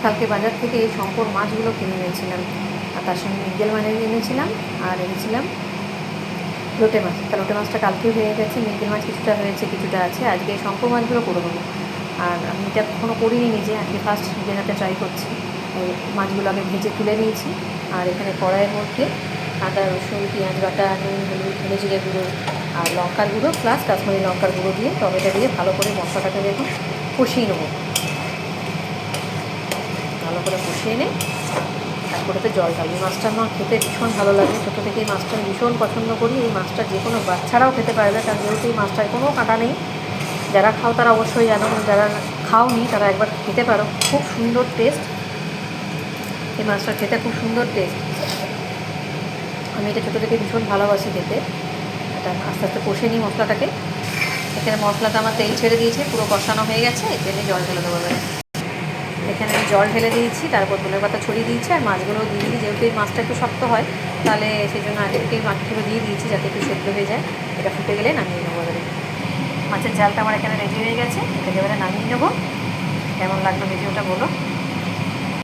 কালকে বাজার থেকে এই শঙ্কর মাছগুলো কিনে এনেছিলাম, আর তার সঙ্গে মৃগেল মাছ এনেছিলাম, আর এনেছিলাম লোটে মাছ। তা লোটে মাছটা কালকেও হয়ে গেছে, মৃগেল মাছ কিছুটা হয়েছে, কিছুটা আছে। আজকে এই শঙ্কর মাছগুলো করে দেবো। আর আমি এটা কখনো করিনি নিজে, আজকে ফার্স্ট নিজের হাতে ট্রাই করছি। মাছগুলো আগে ভেজে তুলে নিয়েছি, আর এখানে কড়াইয়ের মধ্যে আদা রসুন পেঁয়াজ বাটা, নুন হলুদ ধনে জিরে গুঁড়ো আর লঙ্কার গুঁড়ো প্লাস কাশ্মীরি লঙ্কার গুঁড়ো দিয়ে টমেটো দিয়ে ভালো করে মশলাটাকে দেখুন কষিয়ে নেবো। ভালো করে কষিয়ে এনে তারপরে তো জল ঢালবো। মাছটা আমার খেতে ভীষণ ভালো লাগে, ছোটো থেকে এই মাছটা ভীষণ পছন্দ করি। এই মাছটা যে কোনো বাচ্চারাও খেতে পারবে, কারণ যেহেতু এই মাছটায় কোনো কাঁটা নেই। যারা খাও তারা অবশ্যই জানো, যারা খাওনি তারা একবার খেতে পারো, খুব সুন্দর টেস্ট। এই মাছটা খেতে খুব সুন্দর টেস্ট। আমি এটা ছোটো থেকে ভীষণ ভালোবাসি খেতে। এটা আস্তে আস্তে কষে নিই মশলাটাকে। এখানে মশলাটা আমার তেল ছেড়ে দিয়েছে, পুরো কষানো হয়ে গেছে। তেলে জল ঢেলে দেবো এবারে। এখানে আমি জল ঢেলে দিয়েছি, তারপর ধনের পাতা ছড়িয়ে দিয়েছি, আর মাছগুলোও দিয়ে দিই। যেহেতু এই মাছটা একটু শক্ত হয়, তাহলে সেই জন্য আগে থেকে মাছগুলো দিয়ে দিয়েছি যাতে একটু সেদ্ধ হয়ে যায়। এটা ফুটে গেলে নামিয়ে নেবো এবারে। মাছের ঝালটা আমার এখানে রেডি হয়ে গেছে, এটাকে এবারে নামিয়ে নেবো। কেমন লাগলো ভিডিওটা বলো।